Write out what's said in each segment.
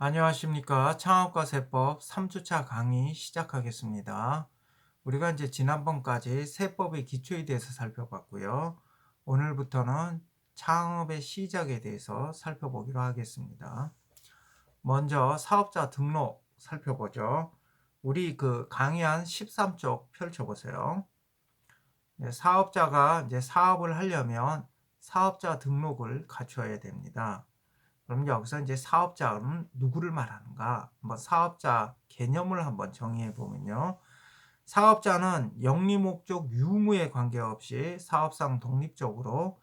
안녕하십니까. 창업과 세법 3주차 강의 시작하겠습니다. 우리가 이제 지난번까지 세법의 기초에 대해서 살펴봤고요. 오늘부터는 창업의 시작에 대해서 살펴보기로 하겠습니다. 먼저 사업자 등록 살펴보죠. 우리 그 강의한 13쪽 펼쳐보세요. 사업자가 이제 사업을 하려면 사업자 등록을 갖춰야 됩니다. 그럼 여기서 이제 사업자는 누구를 말하는가? 한번 사업자 개념을 한번 정의해 보면요. 사업자는 영리 목적 유무에 관계없이 사업상 독립적으로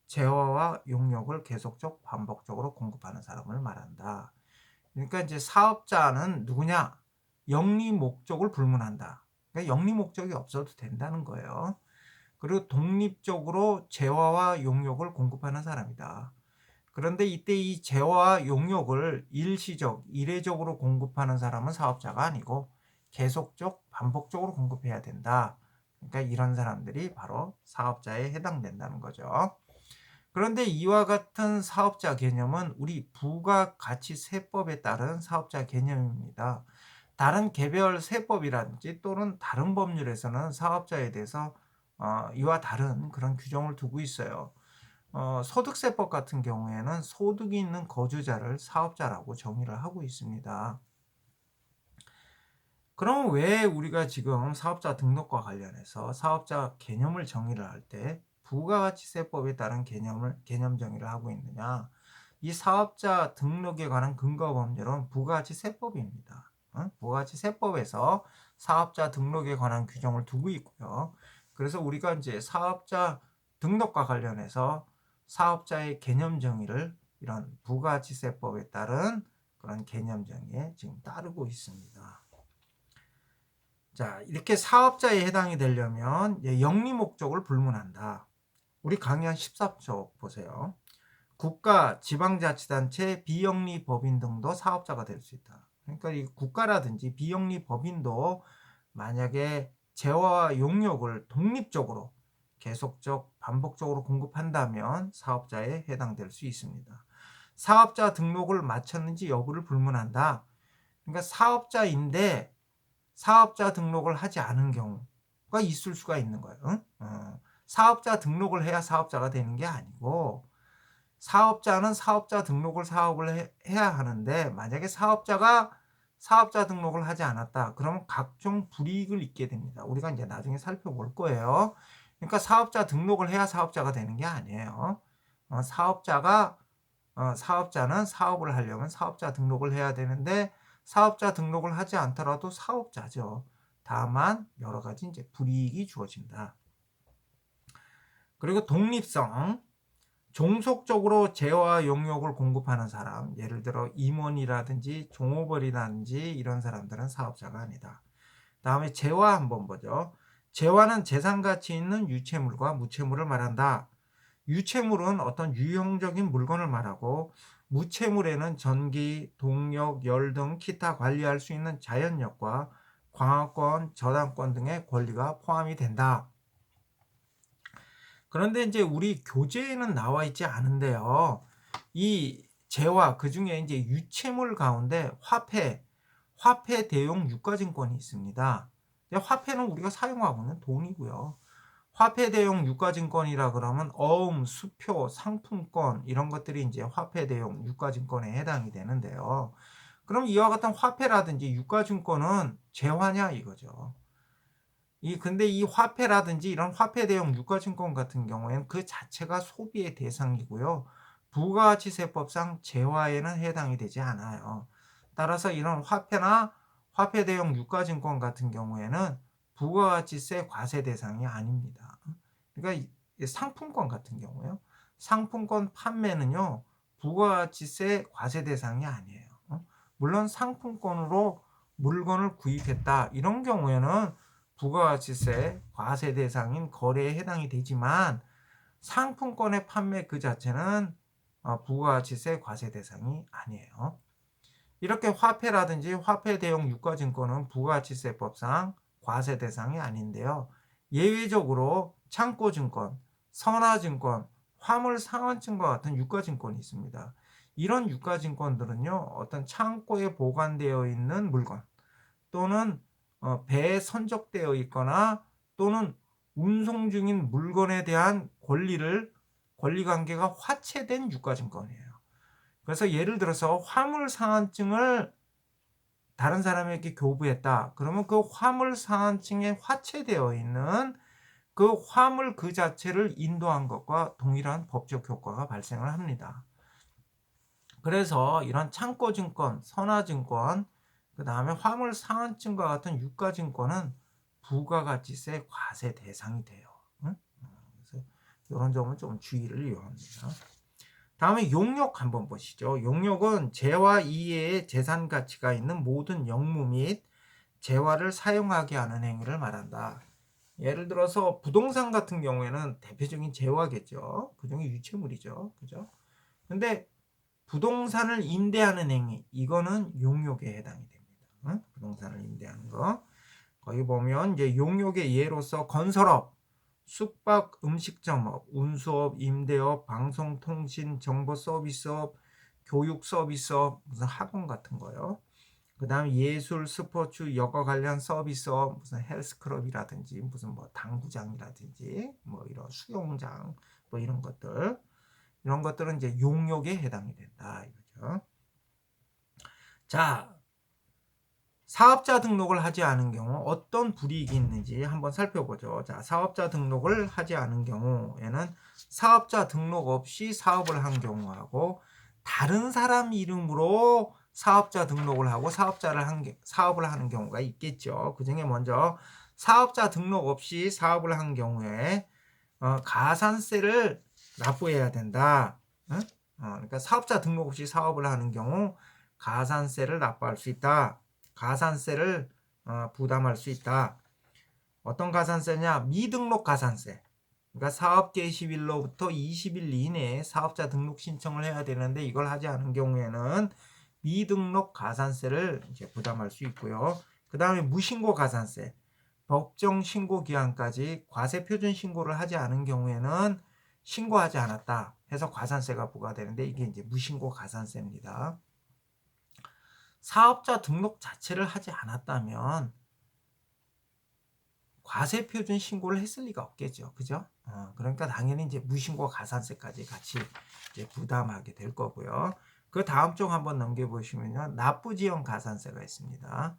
재화와 용역을 계속적 반복적으로 공급하는 사람을 말한다. 그러니까 이제 사업자는 누구냐? 영리 목적을 불문한다. 그러니까 영리 목적이 없어도 된다는 거예요. 그리고 독립적으로 재화와 용역을 공급하는 사람이다. 그런데 이때 이 재화와 용역을 일시적, 이례적으로 공급하는 사람은 사업자가 아니고 계속적, 반복적으로 공급해야 된다. 그러니까 이런 사람들이 바로 사업자에 해당된다는 거죠. 그런데 이와 같은 사업자 개념은 우리 부가가치세법에 따른 사업자 개념입니다. 다른 개별 세법이라든지 또는 다른 법률에서는 사업자에 대해서 이와 다른 그런 규정을 두고 있어요. 소득세법 같은 경우에는 소득이 있는 거주자를 사업자라고 정의를 하고 있습니다. 그럼 왜 우리가 지금 사업자 등록과 관련해서 사업자 개념을 정의를 할 때 부가가치세법에 따른 개념 정의를 하고 있느냐? 이 사업자 등록에 관한 근거 법률은 부가가치세법입니다. 부가가치세법에서 사업자 등록에 관한 규정을 두고 있고요. 그래서 우리가 이제 사업자 등록과 관련해서 사업자의 개념 정의를 이런 부가가치세법에 따른 그런 개념 정의에 지금 따르고 있습니다. 자, 이렇게 사업자에 해당이 되려면 영리 목적을 불문한다. 우리 강의 한 14쪽 보세요. 국가, 지방자치단체, 비영리 법인 등도 사업자가 될 수 있다. 그러니까 이 국가라든지 비영리 법인도 만약에 재화와 용역을 독립적으로 계속적, 반복적으로 공급한다면 사업자에 해당될 수 있습니다. 사업자 등록을 마쳤는지 여부를 불문한다. 그러니까 사업자인데 사업자 등록을 하지 않은 경우가 있을 수가 있는 거예요. 사업자 등록을 해야 사업자가 되는 게 아니고 사업자는 사업자 등록을 사업을 해야 하는데 만약에 사업자가 사업자 등록을 하지 않았다. 그러면 각종 불이익을 입게 됩니다. 우리가 이제 나중에 살펴볼 거예요. 그러니까 사업자 등록을 해야 사업자가 되는 게 아니에요. 사업자는 사업을 하려면 사업자 등록을 해야 되는데 사업자 등록을 하지 않더라도 사업자죠. 다만 여러 가지 이제 불이익이 주어진다. 그리고 독립성, 종속적으로 재화 용역을 공급하는 사람, 예를 들어 임원이라든지 종업원이라든지 이런 사람들은 사업자가 아니다. 다음에 재화 한번 보죠. 재화는 재산 가치 있는 유체물과 무체물을 말한다. 유체물은 어떤 유형적인 물건을 말하고 무체물에는 전기, 동력, 열 등 기타 관리할 수 있는 자연력과 광학권, 저당권 등의 권리가 포함이 된다. 그런데 이제 우리 교재에는 나와 있지 않은데요. 이 재화 그중에 이제 유체물 가운데 화폐 대용 유가증권이 있습니다. 화폐는 우리가 사용하고 있는 돈이고요. 화폐 대용 유가증권이라 그러면 어음, 수표, 상품권 이런 것들이 이제 화폐 대용 유가증권에 해당이 되는데요. 그럼 이와 같은 화폐라든지 유가증권은 재화냐 이거죠. 근데 이 화폐라든지 이런 화폐 대용 유가증권 같은 경우에는 그 자체가 소비의 대상이고요. 부가가치세법상 재화에는 해당이 되지 않아요. 따라서 이런 화폐나 화폐 대용 유가증권 같은 경우에는 부가가치세 과세 대상이 아닙니다. 그러니까 상품권 같은 경우요. 상품권 판매는요. 부가가치세 과세 대상이 아니에요. 물론 상품권으로 물건을 구입했다. 이런 경우에는 부가가치세 과세 대상인 거래에 해당이 되지만 상품권의 판매 그 자체는 부가가치세 과세 대상이 아니에요. 이렇게 화폐라든지 화폐 대용 유가증권은 부가가치세법상 과세 대상이 아닌데요. 예외적으로 창고증권, 선화증권, 화물상환증과 같은 유가증권이 있습니다. 이런 유가증권들은요, 어떤 창고에 보관되어 있는 물건 또는 배에 선적되어 있거나 또는 운송 중인 물건에 대한 권리 관계가 화체된 유가증권이에요. 그래서 예를 들어서 화물 상환증을 다른 사람에게 교부했다. 그러면 그 화물 상환증에 화체되어 있는 그 화물 그 자체를 인도한 것과 동일한 법적 효과가 발생을 합니다. 그래서 이런 창고증권, 선화증권, 그 다음에 화물 상환증과 같은 유가증권은 부가가치세 과세 대상이 돼요. 응? 그래서 이런 점은 좀 주의를 요합니다. 다음에 용역 한번 보시죠. 용역은 재화 이외의 재산 가치가 있는 모든 영무 및 재화를 사용하게 하는 행위를 말한다. 예를 들어서 부동산 같은 경우에는 대표적인 재화겠죠. 그중에 유체물이죠. 그죠? 근데 부동산을 임대하는 행위, 이거는 용역에 해당이 됩니다. 응? 부동산을 임대하는 거. 거기 보면 이제 용역의 예로서 건설업, 숙박 음식점업, 운수업, 임대업, 방송통신 정보 서비스업, 교육 서비스업, 무슨 학원 같은 거요. 그 다음 예술, 스포츠, 여가 관련 서비스업, 무슨 헬스클럽이라든지 무슨 뭐 당구장이라든지 뭐 이런 수영장 뭐 이런 것들은 이제 용역에 해당이 된다 이거죠. 자, 사업자 등록을 하지 않은 경우 어떤 불이익이 있는지 한번 살펴보죠. 자, 사업자 등록을 하지 않은 경우에는 사업자 등록 없이 사업을 한 경우하고 다른 사람 이름으로 사업자 등록을 하고 사업을 하는 경우가 있겠죠. 그 중에 먼저 사업자 등록 없이 사업을 한 경우에 가산세를 납부해야 된다. 응? 그러니까 사업자 등록 없이 사업을 하는 경우 가산세를 납부할 수 있다. 가산세를 부담할 수 있다. 어떤 가산세냐? 미등록 가산세. 그러니까 사업 개시일로부터 20일 이내에 사업자 등록 신청을 해야 되는데 이걸 하지 않은 경우에는 미등록 가산세를 이제 부담할 수 있고요. 그 다음에 무신고 가산세. 법정 신고 기한까지 과세 표준 신고를 하지 않은 경우에는 신고하지 않았다 해서 가산세가 부과되는데 이게 이제 무신고 가산세입니다. 사업자 등록 자체를 하지 않았다면 과세 표준 신고를 했을 리가 없겠죠. 그죠? 그러니까 당연히 이제 무신고 가산세까지 같이 이제 부담하게 될 거고요. 그 다음 쪽 한번 넘겨보시면요. 납부지연 가산세가 있습니다.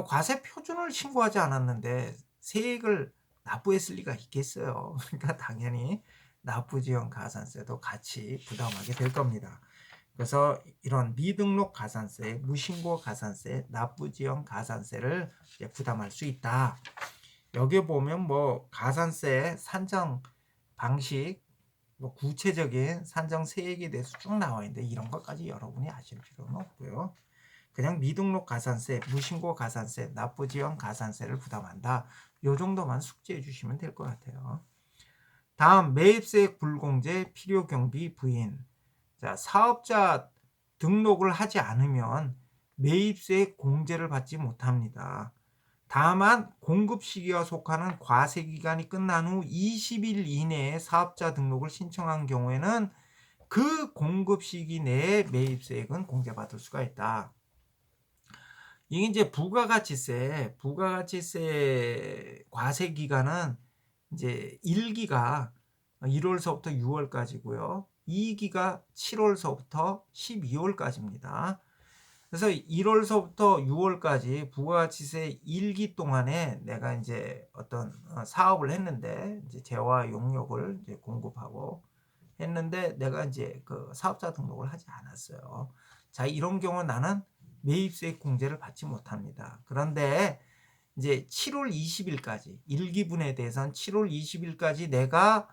과세 표준을 신고하지 않았는데 세액을 납부했을 리가 있겠어요. 그러니까 당연히 납부지연 가산세도 같이 부담하게 될 겁니다. 그래서 이런 미등록 가산세, 무신고 가산세, 납부지연 가산세를 부담할 수 있다. 여기 보면 뭐 가산세 산정 방식, 뭐 구체적인 산정 세액에 대해서 쭉 나와 있는데 이런 것까지 여러분이 아실 필요는 없고요. 그냥 미등록 가산세, 무신고 가산세, 납부지연 가산세를 부담한다. 요 정도만 숙지해 주시면 될 것 같아요. 다음 매입세액 불공제, 필요경비 부인. 자, 사업자 등록을 하지 않으면 매입세액 공제를 받지 못합니다. 다만 공급 시기와 속하는 과세 기간이 끝난 후 20일 이내에 사업자 등록을 신청한 경우에는 그 공급 시기 내에 매입세액은 공제받을 수가 있다. 이게 이제 부가가치세 과세 기간은 이제 1기가 1월서부터 6월까지고요. 2기가 7월서부터 12월까지입니다. 그래서 1월서부터 6월까지 부가가치세 1기 동안에 내가 이제 어떤 사업을 했는데 이제 재화 용역을 이제 공급하고 했는데 내가 이제 그 사업자 등록을 하지 않았어요. 자, 이런 경우 나는 매입세액 공제를 받지 못합니다. 그런데 이제 7월 20일까지 1기분에 대해서는 7월 20일까지 내가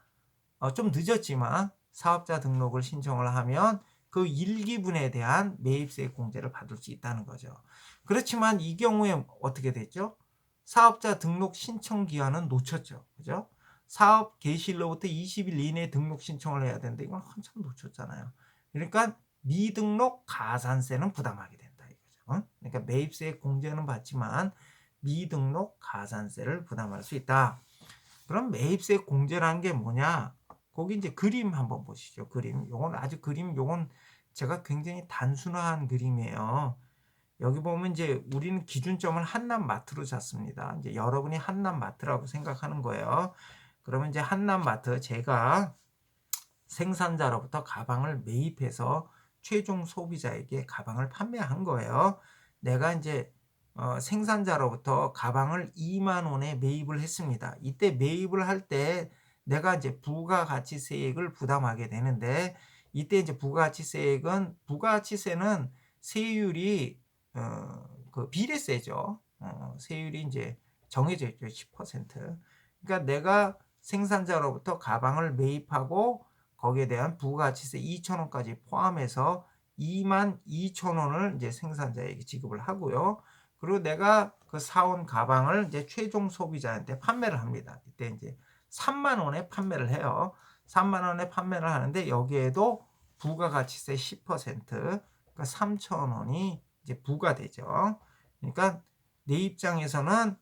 좀 늦었지만 사업자 등록을 신청을 하면 그 1기분에 대한 매입세액 공제를 받을 수 있다는 거죠. 그렇지만 이 경우에 어떻게 됐죠? 사업자 등록 신청 기한은 놓쳤죠. 그죠? 사업 개시일로부터 20일 이내에 등록 신청을 해야 되는데 이건 한참 놓쳤잖아요. 그러니까 미등록 가산세는 부담하게 된다 이거죠. 그러니까 매입세액 공제는 받지만 미등록 가산세를 부담할 수 있다. 그럼 매입세액 공제라는 게 뭐냐? 거기 이제 그림 한번 보시죠. 그림. 요건 아주 그림 요건 제가 굉장히 단순화한 그림이에요. 여기 보면 이제 우리는 기준점을 한남마트로 잡습니다. 이제 여러분이 한남마트라고 생각하는 거예요. 그러면 이제 한남마트 제가 생산자로부터 가방을 매입해서 최종 소비자에게 가방을 판매한 거예요. 내가 이제 생산자로부터 가방을 2만 원에 매입을 했습니다. 이때 매입을 할 때 내가 이제 부가가치세액을 부담하게 되는데 이때 이제 부가가치세는 세율이 그 비례세죠. 세율이 이제 정해져 있죠. 10%. 그러니까 내가 생산자로부터 가방을 매입하고 거기에 대한 부가가치세 2,000원까지 포함해서 22,000원을 이제 생산자에게 지급을 하고요. 그리고 내가 그 사온 가방을 이제 최종 소비자한테 판매를 합니다. 이때 이제 3만 원에 판매를 해요. 3만 원에 판매를 하는데 여기에도 부가가치세 10%, 그러니까 3,000원이 이제 부과되죠. 그러니까 내 입장에서는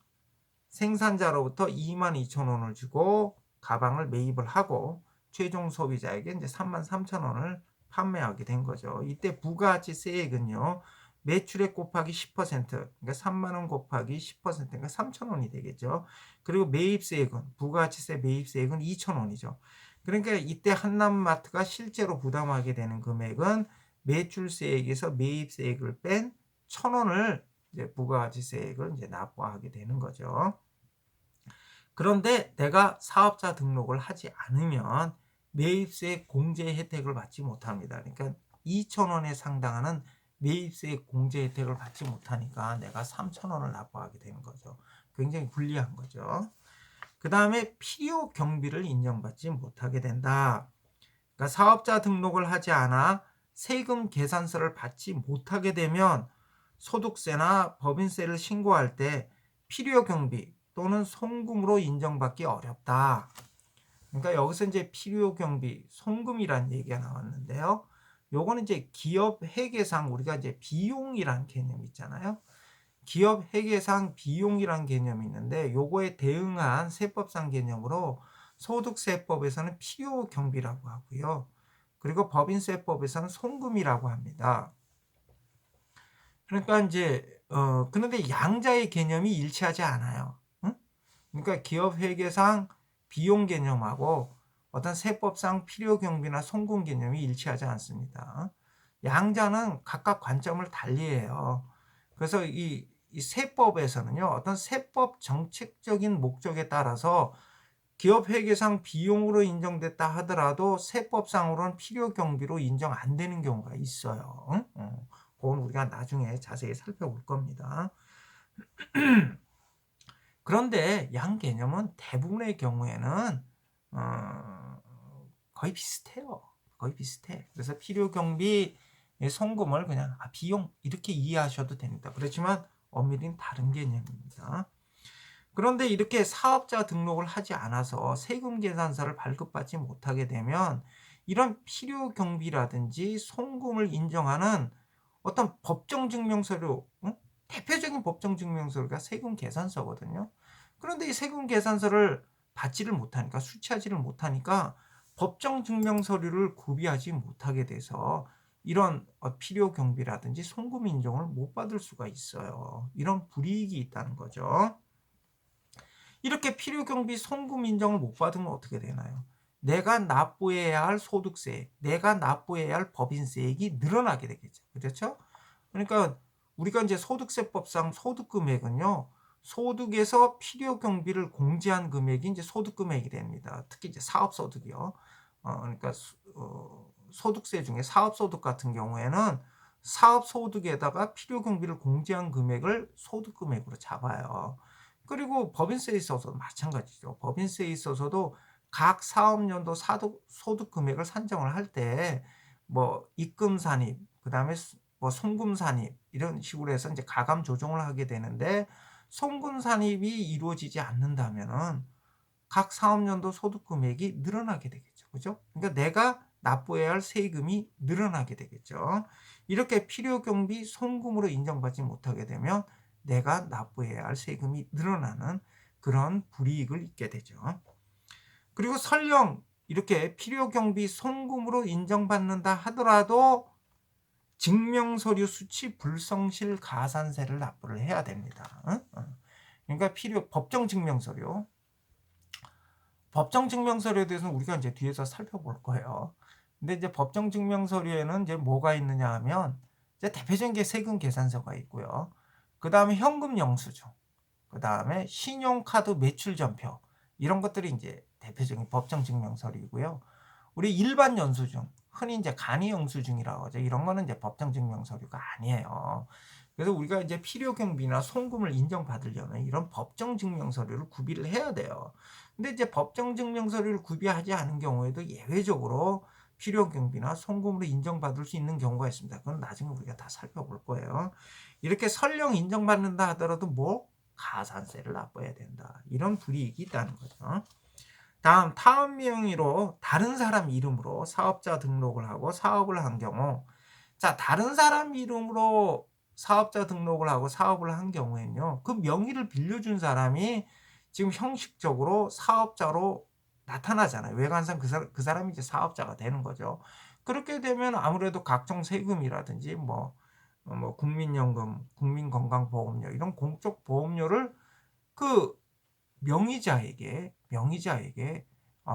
생산자로부터 22,000원을 주고 가방을 매입을 하고 최종 소비자에게 이제 33,000원을 판매하게 된 거죠. 이때 부가가치세액은요. 매출액 곱하기 10%, 그러니까 3만 원 곱하기 10%가 3,000원이 되겠죠. 그리고 매입세액은 부가가치세 매입세액은 2,000원이죠. 그러니까 이때 한남마트가 실제로 부담하게 되는 금액은 매출세액에서 매입세액을 뺀 1,000원을 이제 부가가치세액을 이제 납부하게 되는 거죠. 그런데 내가 사업자 등록을 하지 않으면 매입세 공제 혜택을 받지 못합니다. 그러니까 2,000원에 상당하는 매입세 공제 혜택을 받지 못하니까 내가 3,000원을 납부하게 되는 거죠. 굉장히 불리한 거죠. 그 다음에 필요 경비를 인정받지 못하게 된다. 그러니까 사업자 등록을 하지 않아 세금 계산서를 받지 못하게 되면 소득세나 법인세를 신고할 때 필요 경비 또는 송금으로 인정받기 어렵다. 그러니까 여기서 이제 필요 경비, 송금이란 얘기가 나왔는데요. 요거는 이제 기업 회계상 우리가 이제 비용이란 개념이 있잖아요. 기업 회계상 비용이란 개념이 있는데 요거에 대응한 세법상 개념으로 소득세법에서는 필요 경비라고 하고요. 그리고 법인세법에서는 송금이라고 합니다. 그러니까 이제 그런데 양자의 개념이 일치하지 않아요. 응? 그러니까 기업 회계상 비용 개념하고 어떤 세법상 필요 경비나 송금 개념이 일치하지 않습니다. 양자는 각각 관점을 달리해요. 그래서 이 세법에서는요, 어떤 세법 정책적인 목적에 따라서 기업 회계상 비용으로 인정됐다 하더라도 세법상으로는 필요 경비로 인정 안 되는 경우가 있어요. 그건 우리가 나중에 자세히 살펴볼 겁니다. 그런데 양 개념은 대부분의 경우에는 거의 비슷해요. 거의 비슷해. 그래서 필요 경비 송금을 그냥 비용 이렇게 이해하셔도 됩니다. 그렇지만 엄밀히 다른 개념입니다. 그런데 이렇게 사업자 등록을 하지 않아서 세금 계산서를 발급받지 못하게 되면 이런 필요 경비라든지 송금을 인정하는 어떤 법정 증명서류, 대표적인 법정 증명서류가 세금 계산서거든요. 그런데 이 세금 계산서를 받지를 못하니까, 수취하지를 못하니까 법정 증명서류를 구비하지 못하게 돼서 이런 필요 경비라든지 송금 인정을 못 받을 수가 있어요. 이런 불이익이 있다는 거죠. 이렇게 필요 경비 송금 인정을 못 받으면 어떻게 되나요? 내가 납부해야 할 소득세, 내가 납부해야 할 법인세액이 늘어나게 되겠죠. 그렇죠? 그러니까 우리가 이제 소득세법상 소득 금액은요. 소득에서 필요 경비를 공제한 금액이 이제 소득 금액이 됩니다. 특히 이제 사업 소득이요. 그러니까 소득세 중에 사업 소득 같은 경우에는 사업 소득에다가 필요 경비를 공제한 금액을 소득 금액으로 잡아요. 그리고 법인세에 있어서도 마찬가지죠. 법인세에 있어서도 각 사업연도 소득 금액을 산정을 할 때 뭐 입금 산입, 그다음에 뭐 송금 산입 이런 식으로 해서 이제 가감 조정을 하게 되는데 송금 산입이 이루어지지 않는다면은 각 사업연도 소득 금액이 늘어나게 되겠죠. 그죠? 그러니까 내가 납부해야 할 세금이 늘어나게 되겠죠. 이렇게 필요 경비 송금으로 인정받지 못하게 되면 내가 납부해야 할 세금이 늘어나는 그런 불이익을 입게 되죠. 그리고 설령 이렇게 필요 경비 송금으로 인정받는다 하더라도 증명서류 수치 불성실 가산세를 납부를 해야 됩니다. 그러니까 법정 증명서류. 법정 증명서류에 대해서는 우리가 이제 뒤에서 살펴볼 거예요. 근데 이제 법정 증명서류에는 이제 뭐가 있느냐 하면 이제 대표적인 게 세금 계산서가 있고요. 그다음에 현금 영수증, 그다음에 신용카드 매출 전표, 이런 것들이 이제 대표적인 법정 증명서류이고요. 우리 일반 영수증, 흔히 이제 간이 영수증이라고 하죠. 이런 거는 이제 법정 증명서류가 아니에요. 그래서 우리가 이제 필요 경비나 송금을 인정받으려면 이런 법정 증명서류를 구비를 해야 돼요. 근데 이제 법정 증명서류를 구비하지 않은 경우에도 예외적으로 필요 경비나 송금으로 인정받을 수 있는 경우가 있습니다. 그건 나중에 우리가 다 살펴볼 거예요. 이렇게 설령 인정받는다 하더라도 뭐 가산세를 납부해야 된다, 이런 불이익이 있다는 거죠. 다음, 타업 명의로 다른 사람 이름으로 사업자 등록을 하고 사업을 한 경우, 자, 다른 사람 이름으로 사업자 등록을 하고 사업을 한 경우에는요, 그 명의를 빌려준 사람이 지금 형식적으로 사업자로 나타나잖아요. 외관상 그 사람이 이제 사업자가 되는 거죠. 그렇게 되면 아무래도 각종 세금이라든지 뭐 국민연금, 국민건강보험료, 이런 공적 보험료를 그 명의자에게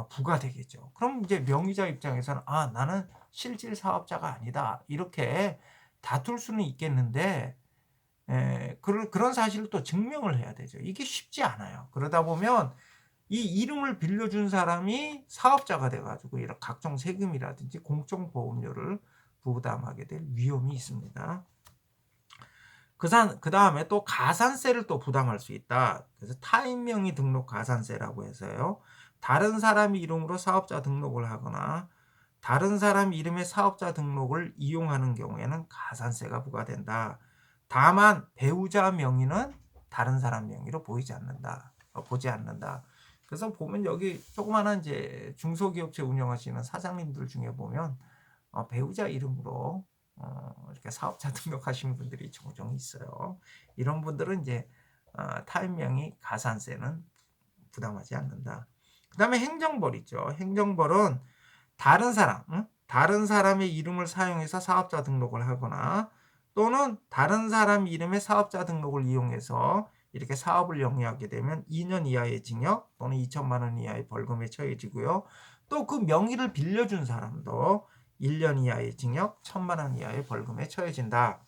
부과되겠죠. 그럼 이제 명의자 입장에서는 나는 실질 사업자가 아니다, 이렇게 다툴 수는 있겠는데, 그런 사실을 또 증명을 해야 되죠. 이게 쉽지 않아요. 그러다 보면 이 이름을 빌려준 사람이 사업자가 돼가지고 이런 각종 세금이라든지 공적보험료를 부담하게 될 위험이 있습니다. 그 다음에 또 가산세를 또 부담할 수 있다. 그래서 타인 명의 등록 가산세라고 해서요, 다른 사람 이름으로 사업자 등록을 하거나 다른 사람 이름의 사업자 등록을 이용하는 경우에는 가산세가 부과된다. 다만 배우자 명의는 다른 사람 명의로 보지 않는다. 그래서 보면 여기 조그마한 이제 중소기업체 운영하시는 사장님들 중에 보면 배우자 이름으로 이렇게 사업자 등록하시는 분들이 종종 있어요. 이런 분들은 이제 타인명의 가산세는 부담하지 않는다. 그 다음에 행정벌 있죠. 행정벌은 다른 사람의 이름을 사용해서 사업자 등록을 하거나 또는 다른 사람 이름의 사업자 등록을 이용해서 이렇게 사업을 영위하게 되면 2년 이하의 징역 또는 2천만 원 이하의 벌금에 처해지고요. 또 그 명의를 빌려준 사람도 1년 이하의 징역, 1천만 원 이하의 벌금에 처해진다.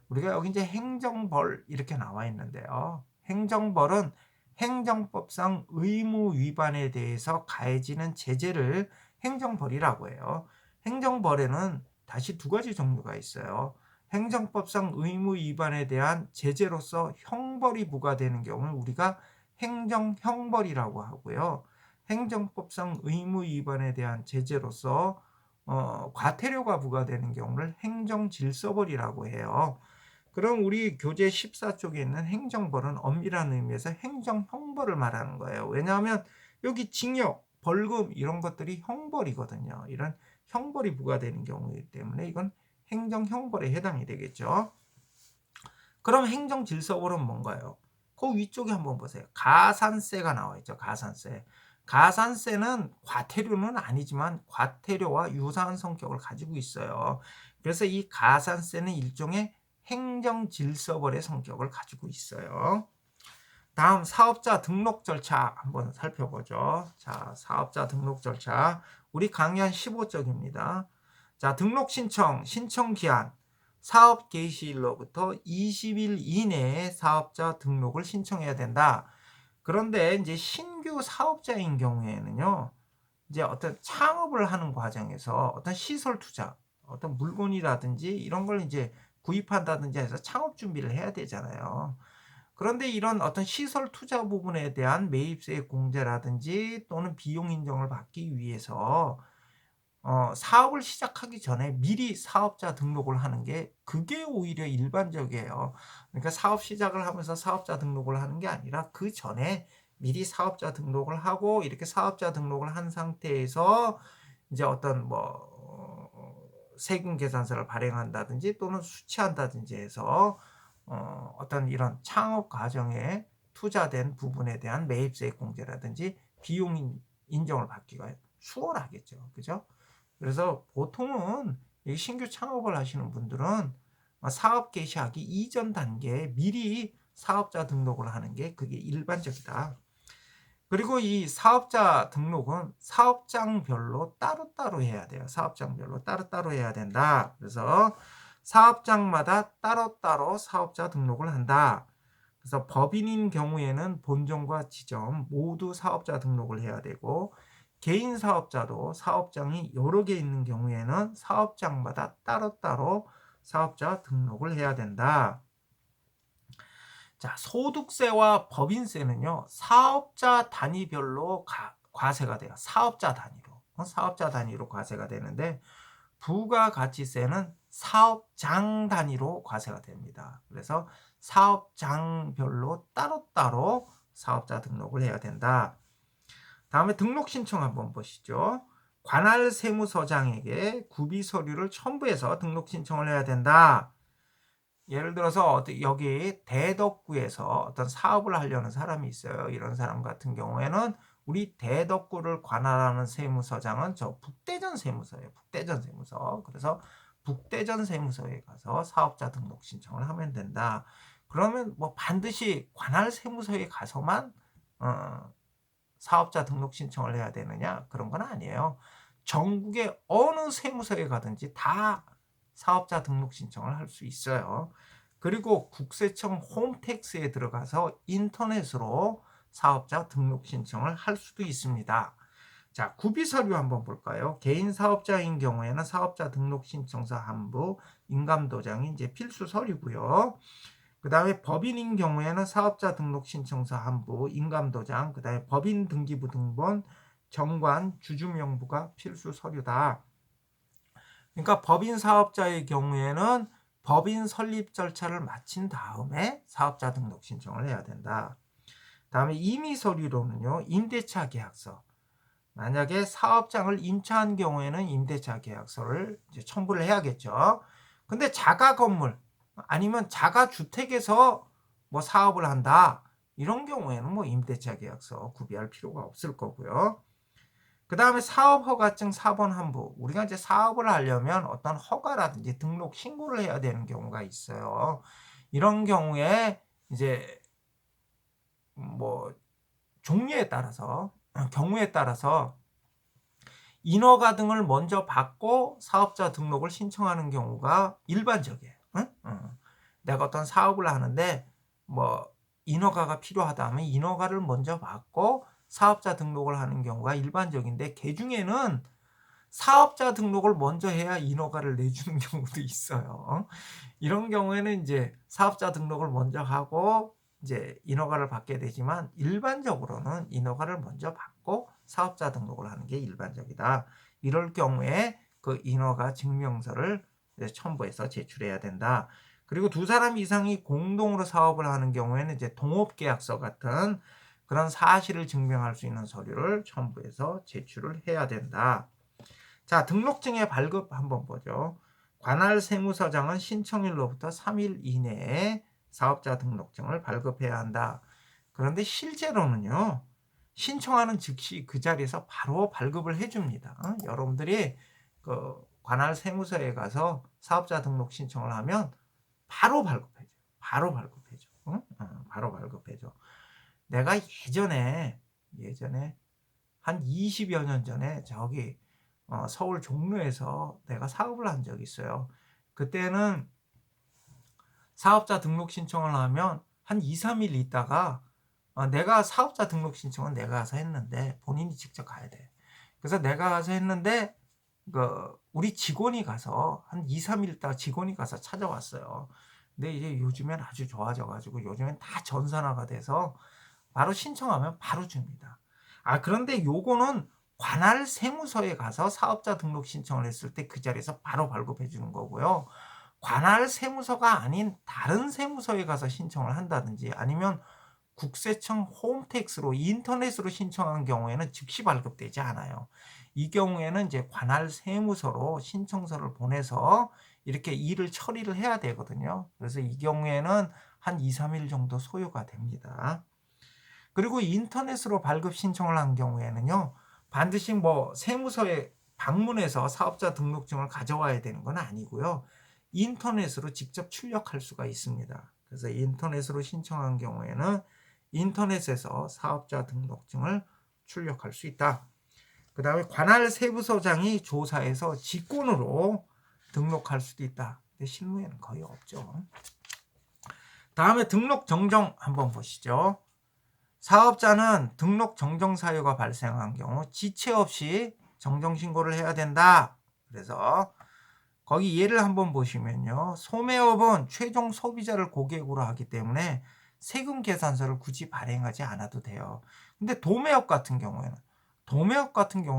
우리가 여기 이제 행정벌 이렇게 나와 있는데요. 행정벌은 행정법상 의무 위반에 대해서 가해지는 제재를 행정벌이라고 해요. 행정벌에는 다시 두 가지 종류가 있어요. 행정법상 의무 위반에 대한 제재로서 형벌이 부과되는 경우를 우리가 행정형벌이라고 하고요. 행정법상 의무 위반에 대한 제재로서 과태료가 부과되는 경우를 행정질서벌이라고 해요. 그럼 우리 교재 14쪽에 있는 행정벌은 엄밀한 의미에서 행정형벌을 말하는 거예요. 왜냐하면 여기 징역, 벌금 이런 것들이 형벌이거든요. 이런 형벌이 부과되는 경우이기 때문에 이건 행정형벌에 해당이 되겠죠. 그럼 행정질서벌은 뭔가요? 그 위쪽에 한번 보세요. 가산세가 나와 있죠. 가산세는 과태료는 아니지만 과태료와 유사한 성격을 가지고 있어요. 그래서 이 가산세는 일종의 행정질서벌의 성격을 가지고 있어요. 다음, 사업자 등록 절차 한번 살펴보죠. 자, 사업자 등록 절차. 우리 강연 15쪽입니다. 자, 등록 신청 기한. 사업 개시일로부터 20일 이내에 사업자 등록을 신청해야 된다. 그런데 이제 신규 사업자인 경우에는요, 이제 어떤 창업을 하는 과정에서 어떤 시설 투자, 어떤 물건이라든지 이런 걸 이제 구입한다든지 해서 창업 준비를 해야 되잖아요. 그런데 이런 어떤 시설 투자 부분에 대한 매입세 공제라든지 또는 비용 인정을 받기 위해서 사업을 시작하기 전에 미리 사업자 등록을 하는 게 그게 오히려 일반적이에요. 그러니까 사업 시작을 하면서 사업자 등록을 하는 게 아니라 그 전에 미리 사업자 등록을 하고 이렇게 사업자 등록을 한 상태에서 이제 어떤 세금 계산서를 발행한다든지 또는 수취한다든지 해서 어떤 이런 창업 과정에 투자된 부분에 대한 매입세 공제라든지 비용 인정을 받기가 수월하겠죠. 그죠? 그래서 보통은 이 신규 창업을 하시는 분들은 사업 개시하기 이전 단계에 미리 사업자 등록을 하는 게 그게 일반적이다. 그리고 이 사업자 등록은 사업장별로 따로따로 해야 돼요. 사업장별로 따로따로 해야 된다. 그래서 사업장마다 따로따로 사업자 등록을 한다. 그래서 법인인 경우에는 본점과 지점 모두 사업자 등록을 해야 되고, 개인 사업자도 사업장이 여러 개 있는 경우에는 사업장마다 따로따로 사업자 등록을 해야 된다. 자, 소득세와 법인세는요, 사업자 단위별로 과세가 돼요. 사업자 단위로. 사업자 단위로 과세가 되는데, 부가가치세는 사업장 단위로 과세가 됩니다. 그래서 사업장별로 따로따로 사업자 등록을 해야 된다. 다음에 등록 신청 한번 보시죠. 관할 세무서장에게 구비 서류를 첨부해서 등록 신청을 해야 된다. 예를 들어서 여기 대덕구에서 어떤 사업을 하려는 사람이 있어요. 이런 사람 같은 경우에는 우리 대덕구를 관할하는 세무서장은 저 북대전 세무서예요. 북대전 세무서. 그래서 북대전 세무서에 가서 사업자 등록 신청을 하면 된다. 그러면 뭐 반드시 관할 세무서에 가서만 사업자 등록 신청을 해야 되느냐? 그런 건 아니에요. 전국의 어느 세무서에 가든지 다 사업자 등록 신청을 할 수 있어요. 그리고 국세청 홈택스에 들어가서 인터넷으로 사업자 등록 신청을 할 수도 있습니다. 자, 구비 서류 한번 볼까요? 개인 사업자인 경우에는 사업자 등록 신청서 한부, 인감도장이 이제 필수 서류고요. 그 다음에 법인인 경우에는 사업자 등록 신청서 한부, 인감도장, 그 다음에 법인 등기부 등본, 정관, 주주명부가 필수 서류다. 그러니까 법인 사업자의 경우에는 법인 설립 절차를 마친 다음에 사업자 등록 신청을 해야 된다. 다음에 임의 서류로는요, 임대차 계약서. 만약에 사업장을 임차한 경우에는 임대차 계약서를 이제 첨부를 해야겠죠. 근데 자가 건물 아니면 자가 주택에서 뭐 사업을 한다. 이런 경우에는 뭐 임대차 계약서 구비할 필요가 없을 거고요. 그 다음에 사업허가증 사본 한부. 우리가 이제 사업을 하려면 어떤 허가라든지 등록 신고를 해야 되는 경우가 있어요. 이런 경우에 이제 뭐 종류에 따라서 경우에 따라서 인허가 등을 먼저 받고 사업자 등록을 신청하는 경우가 일반적이에요. 내가 어떤 사업을 하는데 뭐 인허가가 필요하다 하면 인허가를 먼저 받고 사업자 등록을 하는 경우가 일반적인데, 개중에는 사업자 등록을 먼저 해야 인허가를 내주는 경우도 있어요. 이런 경우에는 이제 사업자 등록을 먼저 하고 이제 인허가를 받게 되지만, 일반적으로는 인허가를 먼저 받고 사업자 등록을 하는 게 일반적이다. 이럴 경우에 그 인허가 증명서를 첨부해서 제출해야 된다. 그리고 두 사람 이상이 공동으로 사업을 하는 경우에는 이제 동업계약서 같은 그런 사실을 증명할 수 있는 서류를 첨부해서 제출을 해야 된다. 자, 등록증의 발급 한번 보죠. 관할 세무서장은 신청일로부터 3일 이내에 사업자 등록증을 발급해야 한다. 그런데 실제로는요, 신청하는 즉시 그 자리에서 바로 발급을 해줍니다. 여러분들이 그 관할 세무서에 가서 사업자 등록 신청을 하면 바로 발급해줘. 바로 발급해줘. 바로 발급해줘. 내가 예전에 한 20여 년 전에 저기 서울 종로에서 내가 사업을 한 적이 있어요. 그때는 사업자 등록 신청을 하면 한 2, 3일 있다가 내가 사업자 등록 신청은 내가 가서 했는데 본인이 직접 가야 돼. 그래서 내가 가서 했는데 우리 직원이 가서 한 2, 3일 있다가 직원이 가서 찾아왔어요. 근데 이제 요즘엔 아주 좋아져가지고 요즘엔 다 전산화가 돼서 바로 신청하면 바로 줍니다. 그런데 요거는 관할 세무서에 가서 사업자 등록 신청을 했을 때 그 자리에서 바로 발급해 주는 거고요. 관할 세무서가 아닌 다른 세무서에 가서 신청을 한다든지 아니면 국세청 홈택스로 인터넷으로 신청한 경우에는 즉시 발급되지 않아요. 이 경우에는 이제 관할 세무서로 신청서를 보내서 이렇게 일을 처리를 해야 되거든요. 그래서 이 경우에는 한 2, 3일 정도 소요가 됩니다. 그리고 인터넷으로 발급 신청을 한 경우에는요, 반드시 뭐 세무서에 방문해서 사업자 등록증을 가져와야 되는 건 아니고요. 인터넷으로 직접 출력할 수가 있습니다. 그래서 인터넷으로 신청한 경우에는 인터넷에서 사업자 등록증을 출력할 수 있다. 그 다음에 관할 세무서장이 조사해서 직권으로 등록할 수도 있다. 근데 실무에는 거의 없죠. 다음에 등록 정정 한번 보시죠. 사업자는 등록 정정 사유가 발생한 경우 지체 없이 정정 신고를 해야 된다. 그래서 거기 예를 한번 보시면요. 소매업은 최종 소비자를 고객으로 하기 때문에 세금 계산서를 굳이 발행하지 않아도 돼요. 근데 도매업 같은 경우에는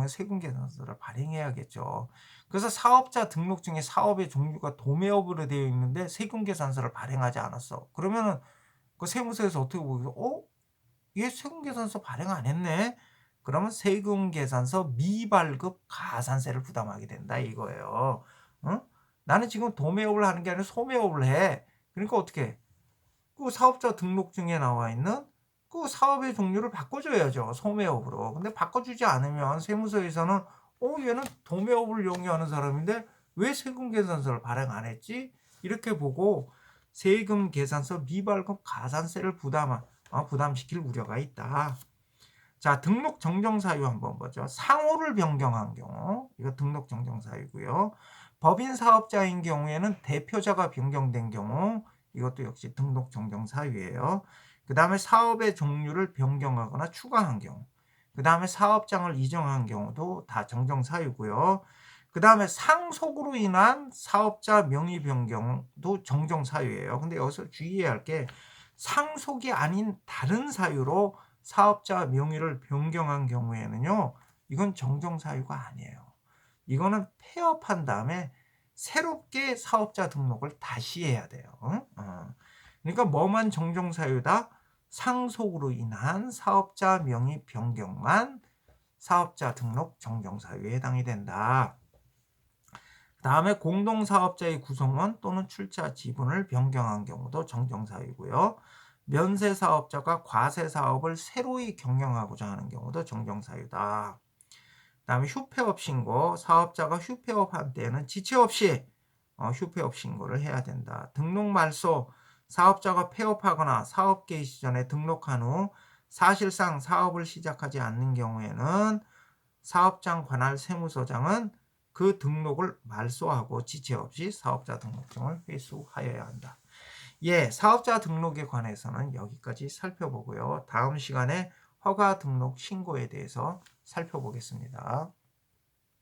세금 계산서를 발행해야겠죠. 그래서 사업자 등록증에 사업의 종류가 도매업으로 되어 있는데 세금 계산서를 발행하지 않았어. 그러면은 그 세무서에서 어떻게 보겠어? 얘 세금계산서 발행 안 했네. 그러면 세금계산서 미발급 가산세를 부담하게 된다 이거예요. 어? 나는 지금 도매업을 하는 게 아니라 소매업을 해. 그러니까 어떻게 해? 그 사업자 등록증에 나와 있는 그 사업의 종류를 바꿔줘야죠. 소매업으로. 근데 바꿔주지 않으면 세무서에서는 얘는 도매업을 용이하는 사람인데 왜 세금계산서를 발행 안 했지? 이렇게 보고 세금계산서 미발급 가산세를 부담시킬 우려가 있다. 자, 등록 정정 사유 한번 보죠. 상호를 변경한 경우, 이거 등록 정정 사유고요. 법인 사업자인 경우에는 대표자가 변경된 경우, 이것도 역시 등록 정정 사유예요. 그 다음에 사업의 종류를 변경하거나 추가한 경우, 그 다음에 사업장을 이정한 경우도 다 정정 사유고요. 그 다음에 상속으로 인한 사업자 명의 변경도 정정 사유예요. 근데 여기서 주의해야 할 게 상속이 아닌 다른 사유로 사업자 명의를 변경한 경우에는요, 이건 정정 사유가 아니에요. 이거는 폐업한 다음에 새롭게 사업자 등록을 다시 해야 돼요. 그러니까 뭐만 정정 사유다? 상속으로 인한 사업자 명의 변경만 사업자 등록 정정 사유에 해당이 된다. 다음에 공동사업자의 구성원 또는 출자 지분을 변경한 경우도 정정사유고요. 면세사업자가 과세사업을 새로이 경영하고자 하는 경우도 정정사유다. 다음에 휴폐업 신고, 사업자가 휴폐업한 때에는 지체 없이 휴폐업 신고를 해야 된다. 등록 말소, 사업자가 폐업하거나 사업 개시 전에 등록한 후 사실상 사업을 시작하지 않는 경우에는 사업장 관할 세무서장은 그 등록을 말소하고 지체 없이 사업자 등록증을 회수하여야 한다. 예, 사업자 등록에 관해서는 여기까지 살펴보고요. 다음 시간에 허가 등록 신고에 대해서 살펴보겠습니다.